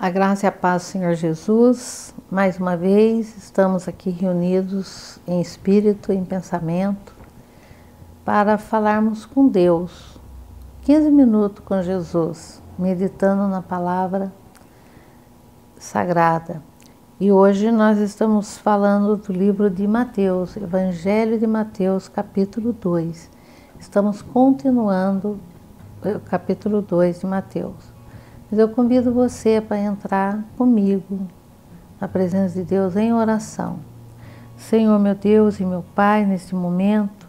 A graça e a paz do Senhor Jesus, mais uma vez estamos aqui reunidos em espírito, em pensamento, para falarmos com Deus. 15 minutos com Jesus, meditando na palavra sagrada. E hoje nós estamos falando do livro de Mateus, Evangelho de Mateus, capítulo 2. Estamos continuando o capítulo 2 de Mateus. Mas eu convido você para entrar comigo na presença de Deus em oração. Senhor, meu Deus e meu Pai, neste momento,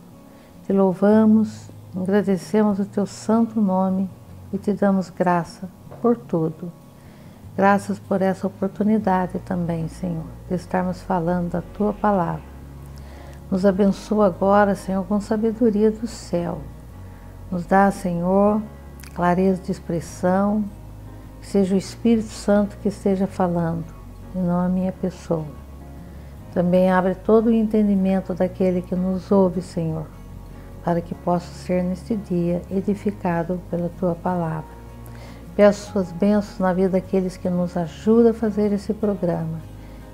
te louvamos, agradecemos o teu santo nome e te damos graça por tudo. Graças por essa oportunidade também, Senhor, de estarmos falando da tua palavra. Nos abençoa agora, Senhor, com sabedoria do céu. Nos dá, Senhor, clareza de expressão, que seja o Espírito Santo que esteja falando, e não a minha pessoa. Também abre todo o entendimento daquele que nos ouve, Senhor, para que possa ser neste dia edificado pela tua palavra. Peço suas bênçãos na vida daqueles que nos ajudam a fazer esse programa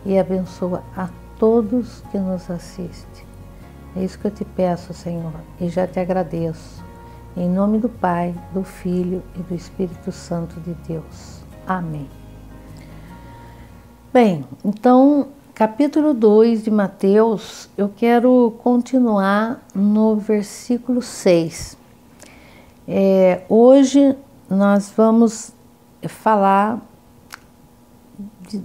e abençoa a todos que nos assistem. É isso que eu te peço, Senhor, e já te agradeço. Em nome do Pai, do Filho e do Espírito Santo de Deus. Amém. Bem, então, capítulo 2 de Mateus, eu quero continuar no versículo 6. Hoje nós vamos falar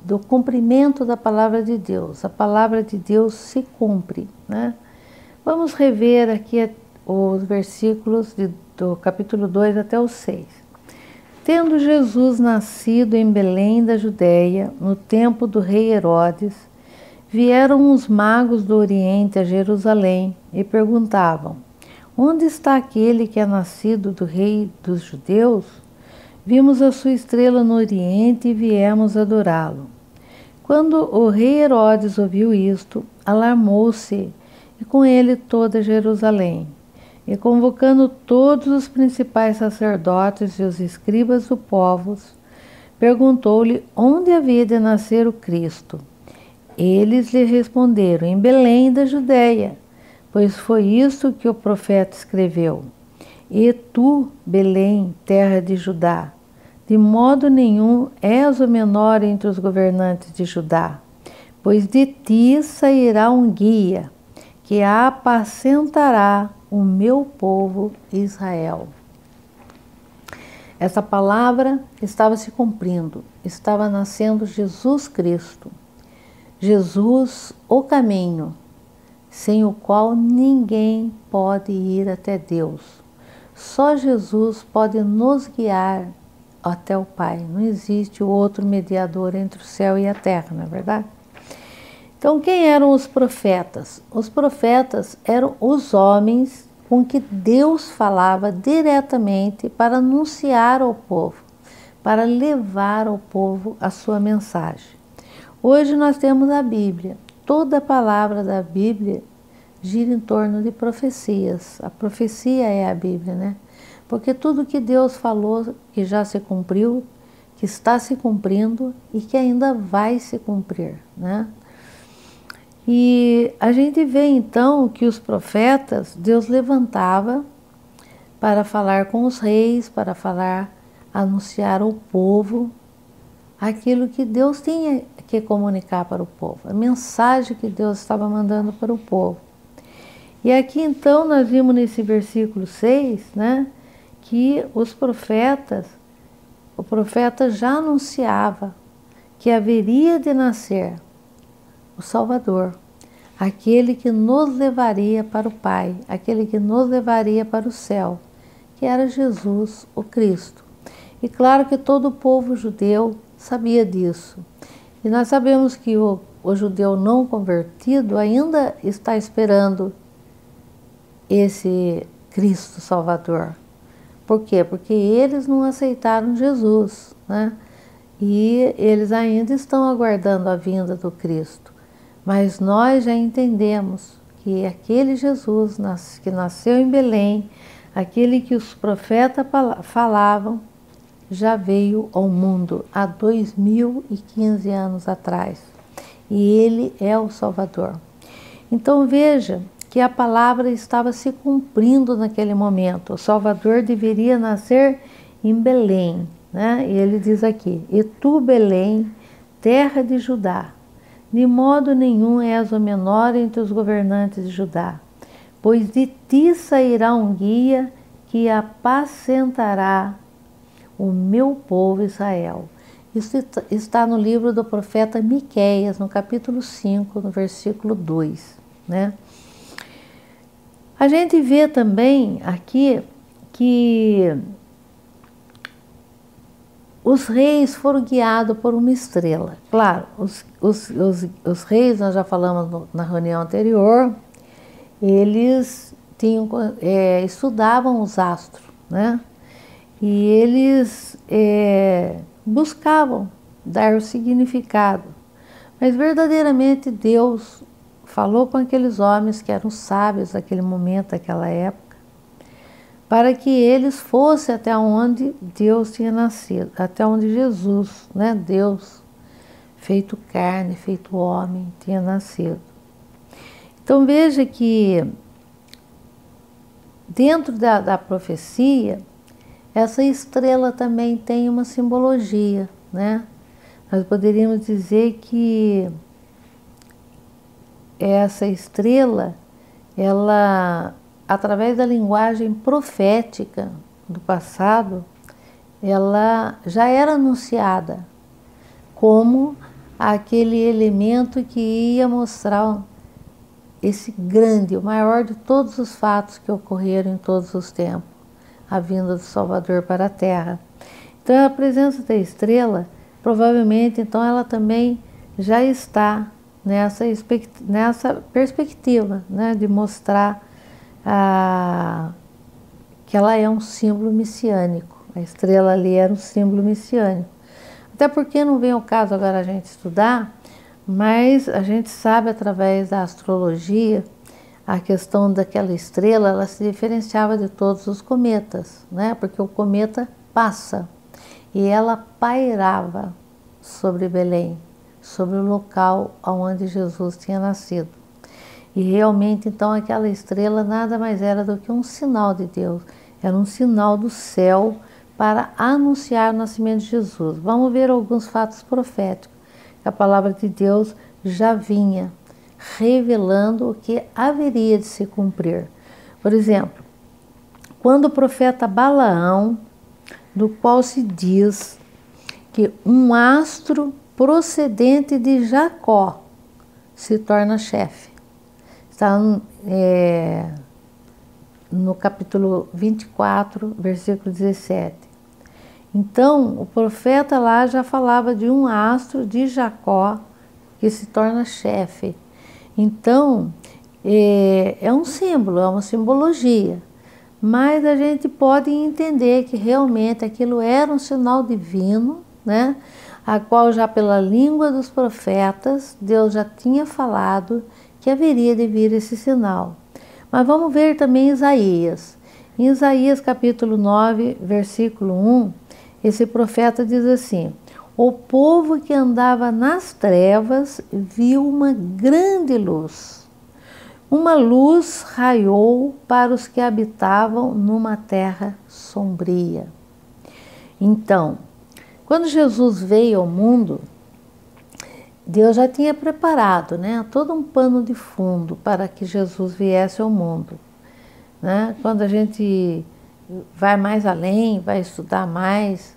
do cumprimento da palavra de Deus. A palavra de Deus se cumpre, né? Vamos rever aqui os versículos do capítulo 2 até o 6. Tendo Jesus nascido em Belém da Judéia, no tempo do rei Herodes, vieram os magos do Oriente a Jerusalém e perguntavam: onde está aquele que é nascido do rei dos judeus? Vimos a sua estrela no Oriente e viemos adorá-lo. Quando o rei Herodes ouviu isto, alarmou-se, e com ele toda Jerusalém. E convocando todos os principais sacerdotes e os escribas do povo, perguntou-lhe onde havia de nascer o Cristo. Eles lhe responderam: em Belém da Judéia, pois foi isso que o profeta escreveu. E tu, Belém, terra de Judá, de modo nenhum és o menor entre os governantes de Judá, pois de ti sairá um guia, que apacentará o meu povo Israel. Essa palavra estava se cumprindo, estava nascendo Jesus Cristo. Jesus, o caminho, sem o qual ninguém pode ir até Deus. Só Jesus pode nos guiar até o Pai. Não existe outro mediador entre o céu e a terra, não é verdade? Então, quem eram os profetas? Os profetas eram os homens com que Deus falava diretamente para anunciar ao povo, para levar ao povo a sua mensagem. Hoje nós temos a Bíblia. Toda a palavra da Bíblia gira em torno de profecias. A profecia é a Bíblia, né? Porque tudo que Deus falou, que já se cumpriu, que está se cumprindo e que ainda vai se cumprir, né? E a gente vê então que os profetas, Deus levantava para falar com os reis, para falar, anunciar ao povo aquilo que Deus tinha que comunicar para o povo, a mensagem que Deus estava mandando para o povo. E aqui então nós vimos nesse versículo 6, né, que o profeta já anunciava que haveria de nascer o Salvador, aquele que nos levaria para o Pai, aquele que nos levaria para o céu, que era Jesus, o Cristo. E claro que todo o povo judeu sabia disso. E nós sabemos que o judeu não convertido ainda está esperando esse Cristo Salvador. Por quê? Porque eles não aceitaram Jesus, né? E eles ainda estão aguardando a vinda do Cristo. Mas nós já entendemos que aquele Jesus que nasceu em Belém, aquele que os profetas falavam, já veio ao mundo há 2015 anos atrás. E Ele é o Salvador. Então veja que a palavra estava se cumprindo naquele momento. O Salvador deveria nascer em Belém, né? E ele diz aqui: e tu, Belém, terra de Judá, de modo nenhum és o menor entre os governantes de Judá, pois de ti sairá um guia que apacentará o meu povo Israel. Isso está no livro do profeta Miqueias, no capítulo 5, no versículo 2, né? A gente vê também aqui que os reis foram guiados por uma estrela. Claro, os reis, nós já falamos na reunião anterior, eles estudavam os astros, né? E eles buscavam dar o significado. Mas verdadeiramente Deus falou com aqueles homens que eram sábios naquele momento, naquela época, para que eles fossem até onde Deus tinha nascido, até onde Jesus, né, Deus, feito carne, feito homem, tinha nascido. Então veja que dentro da profecia, essa estrela também tem uma simbologia, né? Nós poderíamos dizer que essa estrela, ela, através da linguagem profética do passado, ela já era anunciada como aquele elemento que ia mostrar esse grande, o maior de todos os fatos que ocorreram em todos os tempos, a vinda do Salvador para a Terra. Então a presença da estrela, provavelmente, então ela também já está nessa perspectiva, né, de mostrar que ela é um símbolo messiânico. A estrela ali era um símbolo messiânico. Até porque não vem ao caso agora a gente estudar, mas a gente sabe através da astrologia a questão daquela estrela, ela se diferenciava de todos os cometas, né? Porque o cometa passa e ela pairava sobre Belém, sobre o local onde Jesus tinha nascido. E realmente, então, aquela estrela nada mais era do que um sinal de Deus, era um sinal do céu para anunciar o nascimento de Jesus. Vamos ver alguns fatos proféticos, que a palavra de Deus já vinha revelando o que haveria de se cumprir. Por exemplo, quando o profeta Balaão, do qual se diz que um astro procedente de Jacó se torna chefe. Está no capítulo 24, versículo 17. Então, o profeta lá já falava de um astro de Jacó que se torna chefe. Então, é um símbolo, é uma simbologia, mas a gente pode entender que realmente aquilo era um sinal divino, né? A qual já pela língua dos profetas, Deus já tinha falado que haveria de vir esse sinal. Mas vamos ver também Isaías. Em Isaías capítulo 9, versículo 1, esse profeta diz assim: o povo que andava nas trevas viu uma grande luz. Uma luz raiou para os que habitavam numa terra sombria. Então, quando Jesus veio ao mundo, Deus já tinha preparado, né, todo um pano de fundo para que Jesus viesse ao mundo, né? Quando a gente vai mais além, vai estudar mais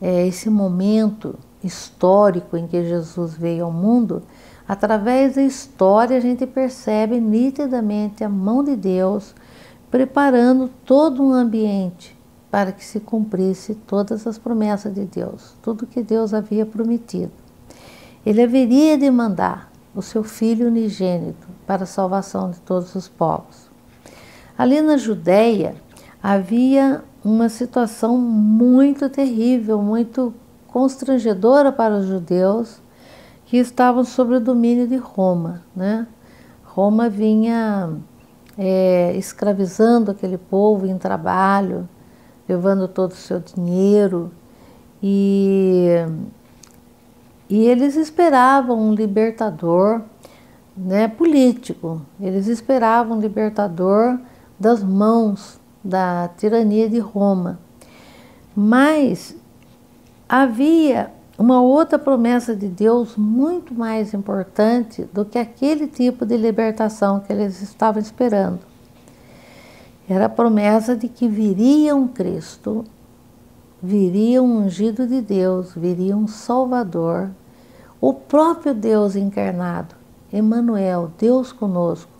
esse momento histórico em que Jesus veio ao mundo, através da história a gente percebe nitidamente a mão de Deus preparando todo um ambiente para que se cumprisse todas as promessas de Deus, tudo que Deus havia prometido. Ele haveria de mandar o seu Filho unigênito para a salvação de todos os povos. Ali na Judéia havia uma situação muito terrível, muito constrangedora para os judeus que estavam sob o domínio de Roma, né? Roma vinha escravizando aquele povo em trabalho, levando todo o seu dinheiro, E eles esperavam um libertador, né, político. Eles esperavam um libertador das mãos da tirania de Roma. Mas havia uma outra promessa de Deus muito mais importante do que aquele tipo de libertação que eles estavam esperando. Era a promessa de que viria um Cristo, viria um ungido de Deus, viria um Salvador, o próprio Deus encarnado, Emmanuel, Deus conosco.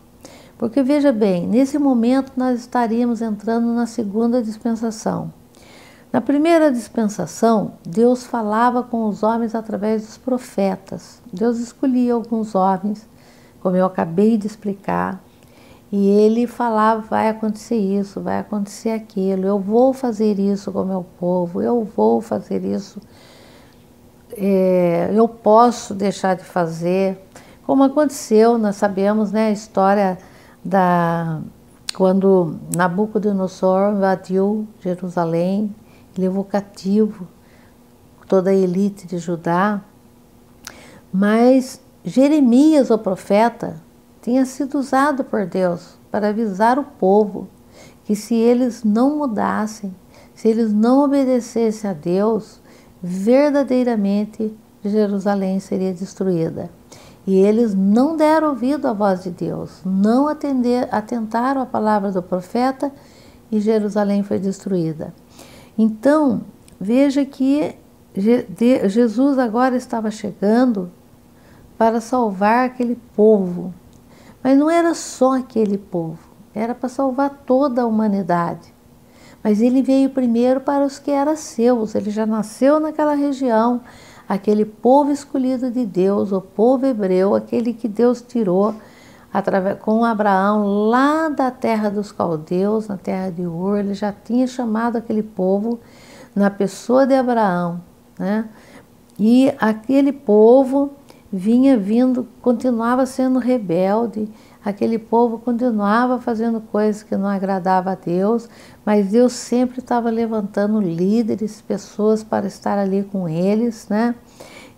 Porque veja bem, nesse momento nós estaríamos entrando na segunda dispensação. Na primeira dispensação, Deus falava com os homens através dos profetas. Deus escolhia alguns homens, como eu acabei de explicar, e ele falava, vai acontecer isso, vai acontecer aquilo, eu vou fazer isso com o meu povo, eu vou fazer isso, eu posso deixar de fazer. Como aconteceu, nós sabemos, né, a história quando Nabucodonosor invadiu Jerusalém, levou cativo toda a elite de Judá, mas Jeremias, o profeta, tinha sido usado por Deus para avisar o povo que se eles não mudassem, se eles não obedecessem a Deus, verdadeiramente Jerusalém seria destruída. E eles não deram ouvido à voz de Deus, não atentaram à palavra do profeta e Jerusalém foi destruída. Então, veja que Jesus agora estava chegando para salvar aquele povo. Mas não era só aquele povo, era para salvar toda a humanidade. Mas ele veio primeiro para os que eram seus, ele já nasceu naquela região, aquele povo escolhido de Deus, o povo hebreu, aquele que Deus tirou com Abraão lá da terra dos caldeus, na terra de Ur. Ele já tinha chamado aquele povo na pessoa de Abraão, né? E aquele povo continuava sendo rebelde, aquele povo continuava fazendo coisas que não agradavam a Deus, mas Deus sempre estava levantando líderes, pessoas para estar ali com eles, né?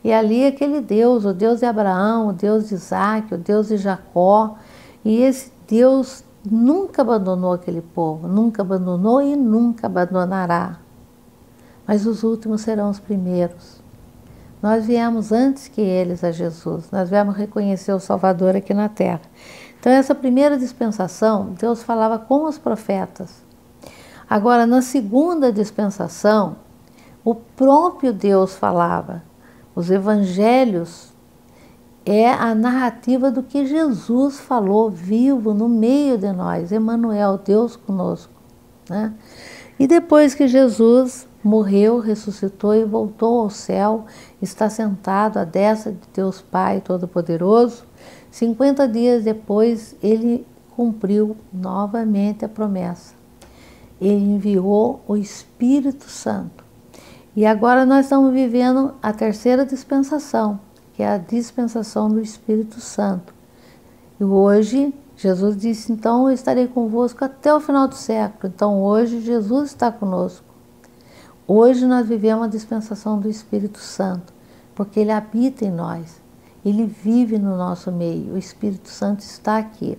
E ali aquele Deus, o Deus de Abraão, o Deus de Isaac, o Deus de Jacó, e esse Deus nunca abandonou aquele povo, nunca abandonou e nunca abandonará. Mas os últimos serão os primeiros. Nós viemos antes que eles a Jesus, nós viemos reconhecer o Salvador aqui na terra. Então essa primeira dispensação, Deus falava com os profetas. Agora, na segunda dispensação, o próprio Deus falava. Os evangelhos é a narrativa do que Jesus falou vivo no meio de nós, Emmanuel, Deus conosco, né? E depois que Jesus morreu, ressuscitou e voltou ao céu, está sentado à destra de Deus Pai Todo-Poderoso, 50 dias depois ele cumpriu novamente a promessa. Ele enviou o Espírito Santo. E agora nós estamos vivendo a terceira dispensação, que é a dispensação do Espírito Santo. E hoje, Jesus disse, então, eu estarei convosco até o final do século. Então, hoje, Jesus está conosco. Hoje nós vivemos a dispensação do Espírito Santo, porque Ele habita em nós. Ele vive no nosso meio. O Espírito Santo está aqui.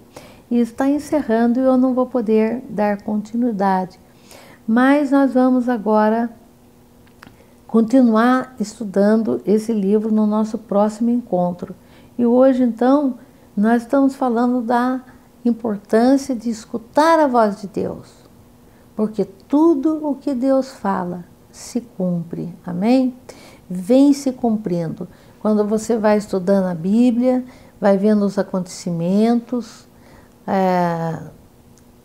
E está encerrando e eu não vou poder dar continuidade. Mas nós vamos agora continuar estudando esse livro no nosso próximo encontro. E hoje, então, nós estamos falando da importância de escutar a voz de Deus, porque tudo o que Deus fala se cumpre, amém? Vem se cumprindo. Quando você vai estudando a Bíblia, vai vendo os acontecimentos,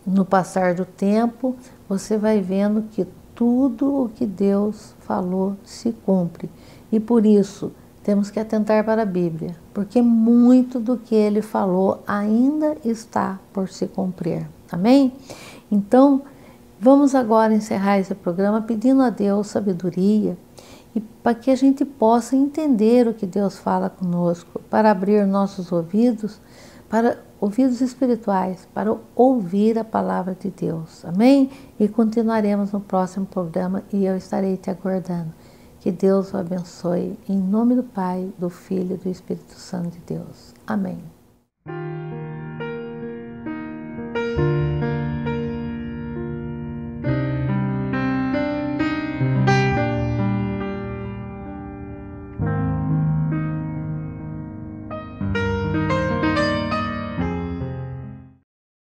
no passar do tempo, você vai vendo que tudo o que Deus falou se cumpre. E por isso, temos que atentar para a Bíblia, porque muito do que Ele falou ainda está por se cumprir. Amém? Então, vamos agora encerrar esse programa pedindo a Deus sabedoria e para que a gente possa entender o que Deus fala conosco, para abrir nossos ouvidos, para ouvidos espirituais, para ouvir a palavra de Deus. Amém? E continuaremos no próximo programa e eu estarei te aguardando. Que Deus o abençoe, em nome do Pai, do Filho e do Espírito Santo de Deus. Amém.